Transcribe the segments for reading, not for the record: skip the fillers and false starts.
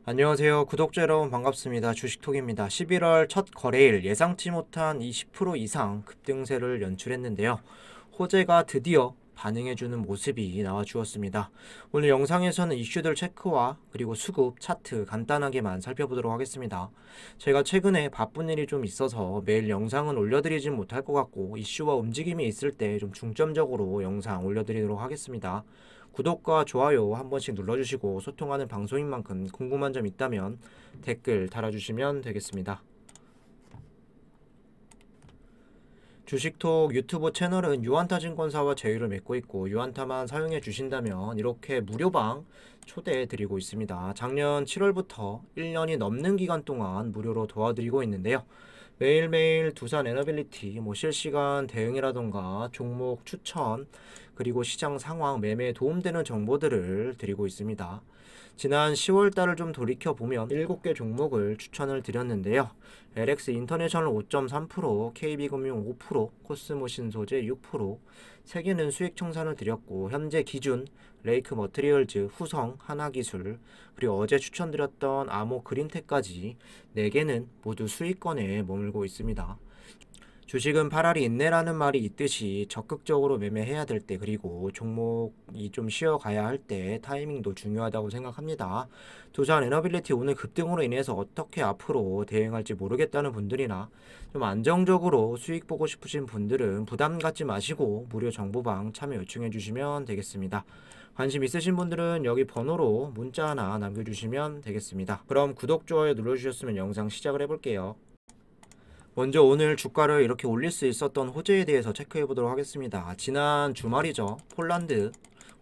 안녕하세요. 구독자 여러분 반갑습니다. 주식톡입니다. 11월 첫 거래일 예상치 못한 20% 이상 급등세를 연출했는데요. 호재가 드디어 반응해주는 모습이 나와주었습니다. 오늘 영상에서는 이슈들 체크와 그리고 수급, 차트 간단하게만 살펴보도록 하겠습니다. 제가 최근에 바쁜 일이 좀 있어서 매일 영상은 올려드리진 못할 것 같고 이슈와 움직임이 있을 때 좀 중점적으로 영상 올려드리도록 하겠습니다. 구독과 좋아요 한 번씩 눌러주시고 소통하는 방송인 만큼 궁금한 점 있다면 댓글 달아주시면 되겠습니다. 주식톡 유튜브 채널은 유한타증권사와 제휴를 맺고 있고 유한타만 사용해 주신다면 이렇게 무료방 초대해 드리고 있습니다. 작년 7월부터 1년이 넘는 기간 동안 무료로 도와드리고 있는데요. 매일매일 두산 에너빌리티 실시간 대응이라던가 종목 추천 그리고 시장 상황 매매에 도움되는 정보들을 드리고 있습니다. 지난 10월달을 좀 돌이켜보면 7개 종목을 추천을 드렸는데요. LX 인터내셔널 5.3%, KB금융 5%, 코스모 신소재 6%, 3개는 수익 청산을 드렸고 현재 기준 레이크 머트리얼즈, 후성, 하나기술, 그리고 어제 추천드렸던 아모 그린텍까지 4개는 모두 수익권에 머물고 있습니다. 주식은 팔알이 인내라는 말이 있듯이 적극적으로 매매해야 될 때 그리고 종목이 좀 쉬어가야 할 때 타이밍도 중요하다고 생각합니다. 두산 에너빌리티 오늘 급등으로 인해서 어떻게 앞으로 대응할지 모르겠다는 분들이나 좀 안정적으로 수익 보고 싶으신 분들은 부담 갖지 마시고 무료 정보방 참여 요청해 주시면 되겠습니다. 관심 있으신 분들은 여기 번호로 문자 하나 남겨주시면 되겠습니다. 그럼 구독, 좋아요 눌러주셨으면 영상 시작을 해볼게요. 먼저 오늘 주가를 이렇게 올릴 수 있었던 호재에 대해서 체크해 보도록 하겠습니다. 지난 주말이죠. 폴란드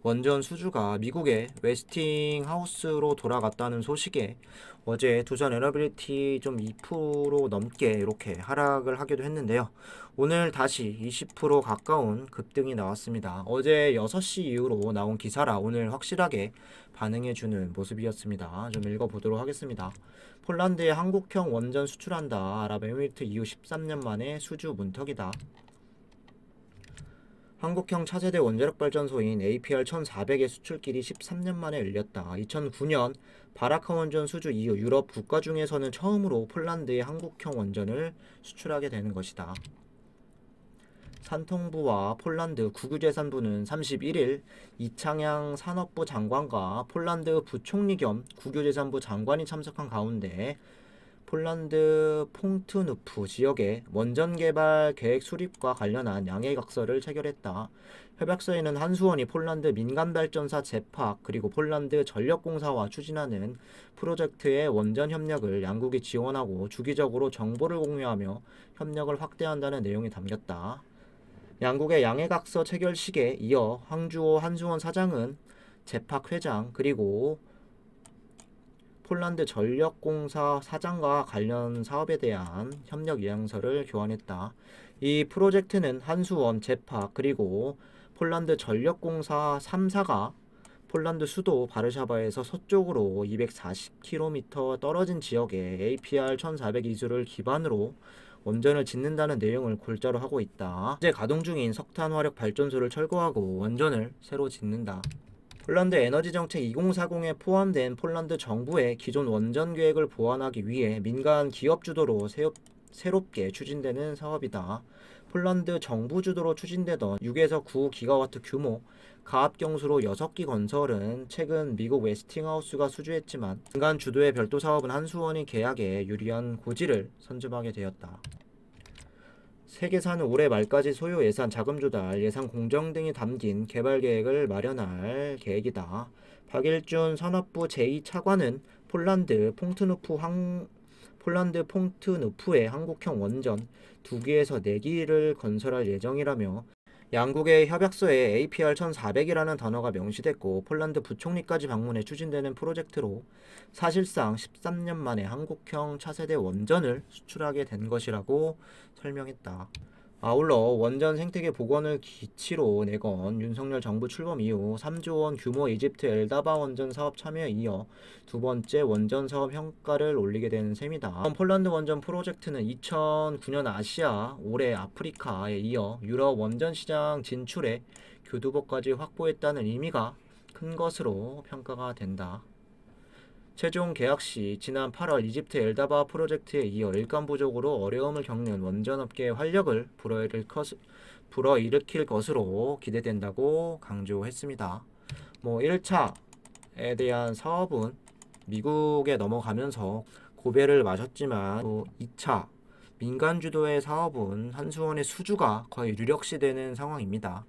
원전 수주가 미국의 웨스팅하우스로 돌아갔다는 소식에 어제 두산 에너빌리티 좀 2% 넘게 이렇게 하락을 하기도 했는데요. 오늘 다시 20% 가까운 급등이 나왔습니다. 어제 6시 이후로 나온 기사라 오늘 확실하게 반응해주는 모습이었습니다. 좀 읽어보도록 하겠습니다. 폴란드에 한국형 원전 수출한다. 아랍에미리트 이후 13년 만에 수주 문턱이다. 한국형 차세대 원자력 발전소인 APR 1400의 수출길이 13년 만에 열렸다. 2009년 바라카 원전 수주 이후 유럽 국가 중에서는 처음으로 폴란드의 한국형 원전을 수출하게 되는 것이다. 산통부와 폴란드 국유재산부는 31일 이창양 산업부 장관과 폴란드 부총리 겸 국유재산부 장관이 참석한 가운데 폴란드 퐁트누프 지역의 원전 개발 계획 수립과 관련한 양해각서를 체결했다. 협약서에는 한수원이 폴란드 민간발전사 제팍 그리고 폴란드 전력공사와 추진하는 프로젝트의 원전 협력을 양국이 지원하고 주기적으로 정보를 공유하며 협력을 확대한다는 내용이 담겼다. 양국의 양해각서 체결식에 이어 황주호 한수원 사장은 제팍 회장 그리고 폴란드 전력공사 사장과 관련 사업에 대한 협력 의향서를 교환했다. 이 프로젝트는 한수원, 제팍 그리고 폴란드 전력공사 3사가 폴란드 수도 바르샤바에서 서쪽으로 240km 떨어진 지역에 APR 1400 기술을 기반으로 원전을 짓는다는 내용을 골자로 하고 있다. 현재 가동 중인 석탄 화력 발전소를 철거하고 원전을 새로 짓는다. 폴란드 에너지 정책 2040에 포함된 폴란드 정부의 기존 원전 계획을 보완하기 위해 민간 기업 주도로 새롭게 추진되는 사업이다. 폴란드 정부 주도로 추진되던 6에서 9기가와트 규모 가압경수로 6기 건설은 최근 미국 웨스팅하우스가 수주했지만 민간 주도의 별도 사업은 한수원이 계약에 유리한 고지를 선점하게 되었다. 세계사는 올해 말까지 소요 예산, 자금 조달, 예산 공정 등이 담긴 개발 계획을 마련할 계획이다. 박일준 산업부 제2차관은 폴란드 퐁트누프의 한국형 원전 2기에서 4기를 건설할 예정이라며 양국의 협약서에 APR 1400이라는 단어가 명시됐고 폴란드 부총리까지 방문해 추진되는 프로젝트로 사실상 13년 만에 한국형 차세대 원전을 수출하게 된 것이라고 설명했다. 아울러 원전 생태계 복원을 기치로 내건 윤석열 정부 출범 이후 3조 원 규모 이집트 엘다바 원전 사업 참여에 이어 두 번째 원전 사업 평가를 올리게 된 셈이다. 폴란드 원전 프로젝트는 2009년 아시아, 올해 아프리카에 이어 유럽 원전 시장 진출에 교두보까지 확보했다는 의미가 큰 것으로 평가가 된다. 최종 계약 시 지난 8월 이집트 엘다바 프로젝트에 이어 일감 부족으로 어려움을 겪는 원전업계의 활력을 불어일으킬 것으로 기대된다고 강조했습니다. 1차에 대한 사업은 미국에 넘어가면서 고배를 마셨지만 또 2차 민간 주도의 사업은 한수원의 수주가 거의 유력시되는 상황입니다.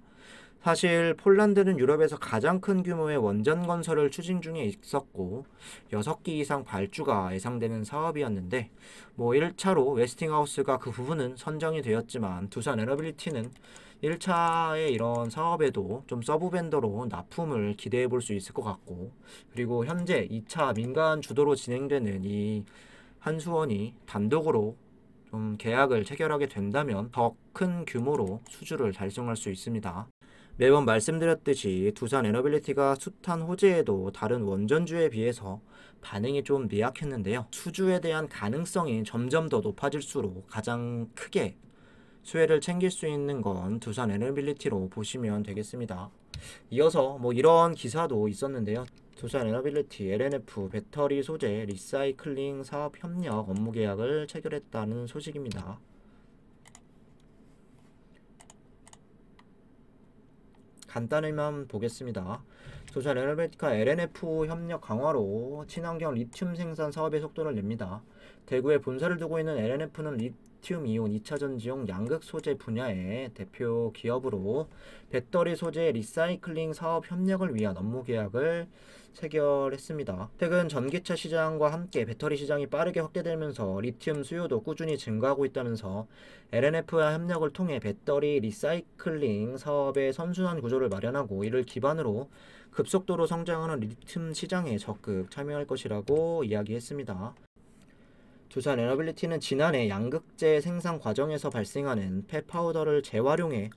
사실 폴란드는 유럽에서 가장 큰 규모의 원전 건설을 추진 중에 있었고 6기 이상 발주가 예상되는 사업이었는데 1차로 웨스팅하우스가 그 부분은 선정이 되었지만 두산 에너빌리티는 1차의 이런 사업에도 좀 서브 벤더로 납품을 기대해 볼 수 있을 것 같고, 그리고 현재 2차 민간 주도로 진행되는 이 한수원이 단독으로 좀 계약을 체결하게 된다면 더 큰 규모로 수주를 달성할 수 있습니다. 매번 말씀드렸듯이 두산 에너빌리티가 숱한 호재에도 다른 원전주에 비해서 반응이 좀 미약했는데요. 수주에 대한 가능성이 점점 더 높아질수록 가장 크게 수혜를 챙길 수 있는 건 두산 에너빌리티로 보시면 되겠습니다. 이어서 이런 기사도 있었는데요. 두산 에너빌리티 LNF 배터리 소재 리사이클링 사업 협력 업무 계약을 체결했다는 소식입니다. 간단히만 보겠습니다. 두산 에너빌리티가 LNF 협력 강화로 친환경 리튬 생산 사업의 속도를 냅니다. 대구에 본사를 두고 있는 LNF는 리튬 이온 2차전지용 양극 소재 분야의 대표 기업으로 배터리 소재 리사이클링 사업 협력을 위한 업무 계약을 체결했습니다. 최근 전기차 시장과 함께 배터리 시장이 빠르게 확대되면서 리튬 수요도 꾸준히 증가하고 있다면서 LNF와 협력을 통해 배터리 리사이클링 사업의 선순환 구조를 마련하고 이를 기반으로 급속도로 성장하는 리튬 시장에 적극 참여할 것이라고 이야기했습니다. 두산 에너빌리티는 지난해 양극재 생산 과정에서 발생하는 폐파우더를 재활용해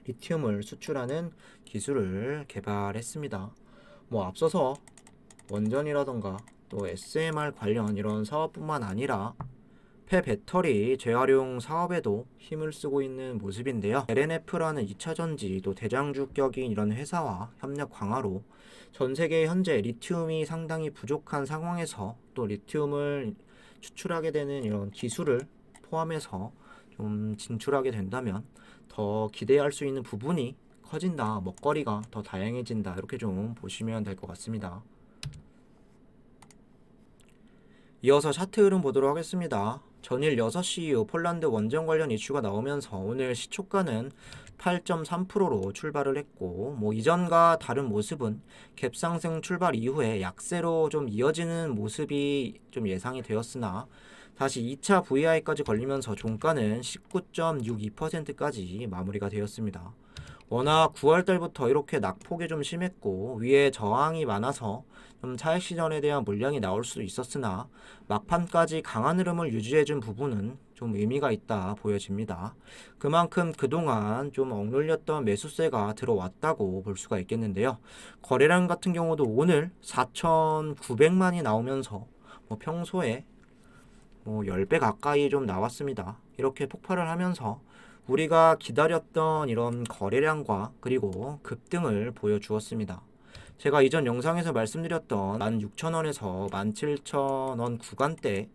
리튬을 수출하는 기술을 개발했습니다. 앞서서 원전이라던가 또 SMR 관련 이런 사업뿐만 아니라 폐배터리 재활용 사업에도 힘을 쓰고 있는 모습인데요. LNF라는 2차전지 또 대장주격인 이런 회사와 협력 강화로 전 세계 현재 리튬이 상당히 부족한 상황에서 또 리튬을 추출하게 되는 이런 기술을 포함해서 좀 진출하게 된다면 더 기대할 수 있는 부분이 커진다, 먹거리가 더 다양해진다, 이렇게 좀 보시면 될 것 같습니다. 이어서 차트 흐름 보도록 하겠습니다. 전일 6시 이후 폴란드 원전 관련 이슈가 나오면서 오늘 시초가는 8.3%로 출발을 했고 이전과 다른 모습은 갭 상승 출발 이후에 약세로 좀 이어지는 모습이 좀 예상이 되었으나 다시 2차 VI까지 걸리면서 종가는 19.62%까지 마무리가 되었습니다. 워낙 9월달부터 이렇게 낙폭이 좀 심했고 위에 저항이 많아서 좀 차익 실현에 대한 물량이 나올 수도 있었으나 막판까지 강한 흐름을 유지해준 부분은 좀 의미가 있다 보여집니다. 그만큼 그동안 좀 억눌렸던 매수세가 들어왔다고 볼 수가 있겠는데요. 거래량 같은 경우도 오늘 4,900만이 나오면서 평소에 10배 가까이 좀 나왔습니다. 이렇게 폭발을 하면서 우리가 기다렸던 이런 거래량과 그리고 급등을 보여주었습니다. 제가 이전 영상에서 말씀드렸던 16,000원에서 17,000원 구간대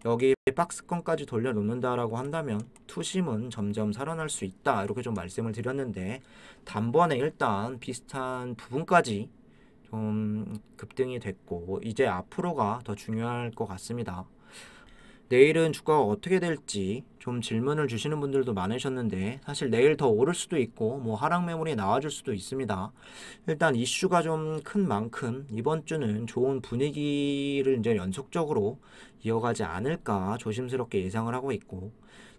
여기 박스권까지 돌려놓는다라고 한다면 투심은 점점 살아날 수 있다, 이렇게 좀 말씀을 드렸는데 단번에 일단 비슷한 부분까지 좀 급등이 됐고 이제 앞으로가 더 중요할 것 같습니다. 내일은 주가가 어떻게 될지 좀 질문을 주시는 분들도 많으셨는데 사실 내일 더 오를 수도 있고 하락 매물이 나와줄 수도 있습니다. 일단 이슈가 좀 큰 만큼 이번 주는 좋은 분위기를 이제 연속적으로 이어가지 않을까 조심스럽게 예상을 하고 있고,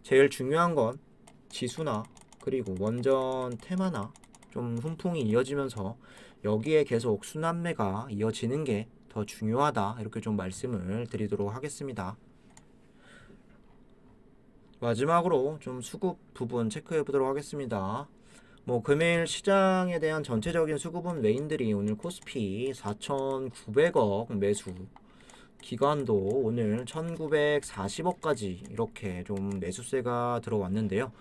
제일 중요한 건 지수나 그리고 원전 테마나 좀 훈풍이 이어지면서 여기에 계속 순환매가 이어지는 게 더 중요하다, 이렇게 좀 말씀을 드리도록 하겠습니다. 마지막으로 좀 수급 부분 체크해 보도록 하겠습니다. 금일 시장에 대한 전체적인 수급은 외인들이 오늘 코스피 4,900억 매수, 기관도 오늘 1,940억까지 이렇게 좀 매수세가 들어왔는데요.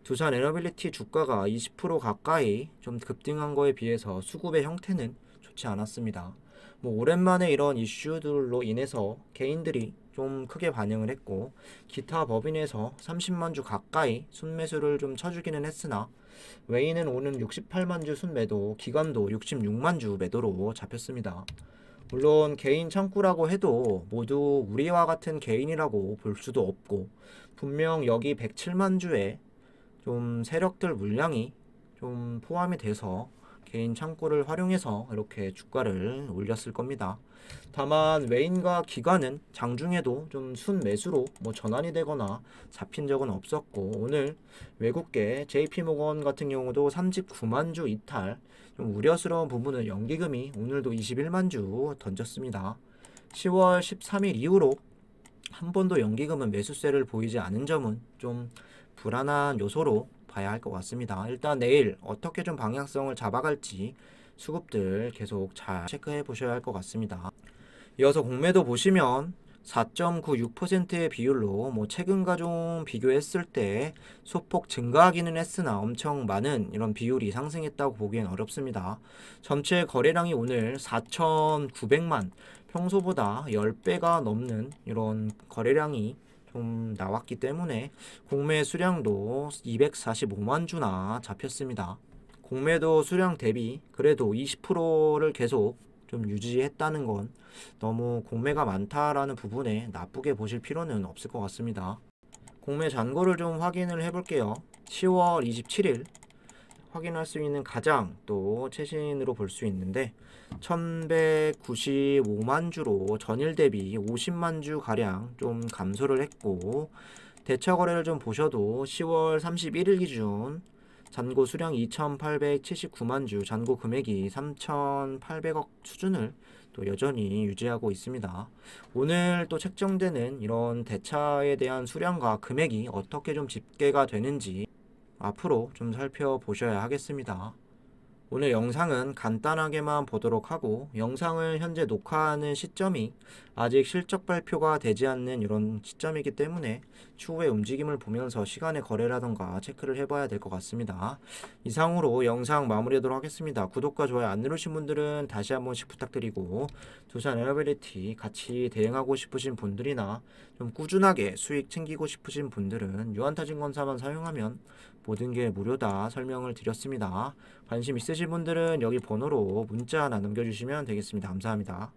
두산 에너빌리티 주가가 20% 가까이 좀 급등한 거에 비해서 수급의 형태는 좋지 않았습니다. 뭐 오랜만에 이런 이슈들로 인해서 개인들이 좀 크게 반응을 했고 기타 법인에서 30만 주 가까이 순매수를 좀 쳐주기는 했으나 웨이는 오는 68만 주 순매도, 기관도 66만 주 매도로 잡혔습니다. 물론 개인 창구라고 해도 모두 우리와 같은 개인이라고 볼 수도 없고 분명 여기 107만 주에 좀 세력들 물량이 좀 포함이 돼서 개인 창구를 활용해서 이렇게 주가를 올렸을 겁니다. 다만 외인과 기관은 장중에도 좀 순매수로 뭐 전환이 되거나 잡힌 적은 없었고 오늘 외국계 JP모건 같은 경우도 39만 주 이탈, 좀 우려스러운 부분은 연기금이 오늘도 21만 주 던졌습니다. 10월 13일 이후로 한 번도 연기금은 매수세를 보이지 않은 점은 좀 불안한 요소로 봐야 할 것 같습니다. 일단 내일 어떻게 좀 방향성을 잡아갈지 수급들 계속 잘 체크해 보셔야 할 것 같습니다. 이어서 공매도 보시면 4.96%의 비율로 뭐 최근과 좀 비교했을 때 소폭 증가하기는 했으나 엄청 많은 이런 비율이 상승했다고 보기엔 어렵습니다. 전체 거래량이 오늘 4,900만, 평소보다 10배가 넘는 이런 거래량이 좀 나왔기 때문에 공매 수량도 245만 주나 잡혔습니다. 공매도 수량 대비 그래도 20%를 계속 좀 유지했다는 건 너무 공매가 많다라는 부분에 나쁘게 보실 필요는 없을 것 같습니다. 공매 잔고를 좀 확인을 해볼게요. 10월 27일 확인할 수 있는 가장 또 최신으로 볼 수 있는데 1195만 주로 전일 대비 50만 주 가량 좀 감소를 했고 대처 거래를 좀 보셔도 10월 31일 기준 잔고 수량 2,879만 주, 잔고 금액이 3,800억 수준을 또 여전히 유지하고 있습니다. 오늘 또 책정되는 이런 대차에 대한 수량과 금액이 어떻게 좀 집계가 되는지 앞으로 좀 살펴보셔야 하겠습니다. 오늘 영상은 간단하게만 보도록 하고 영상을 현재 녹화하는 시점이 아직 실적 발표가 되지 않는 이런 시점이기 때문에 추후의 움직임을 보면서 시간의 거래라던가 체크를 해봐야 될 것 같습니다. 이상으로 영상 마무리하도록 하겠습니다. 구독과 좋아요 안 누르신 분들은 다시 한 번씩 부탁드리고 두산 에너빌리티 같이 대응하고 싶으신 분들이나 좀 꾸준하게 수익 챙기고 싶으신 분들은 유한타증권사만 사용하면 모든 게 무료다 설명을 드렸습니다. 관심 있으신 분들은 여기 번호로 문자 하나 남겨주시면 되겠습니다. 감사합니다.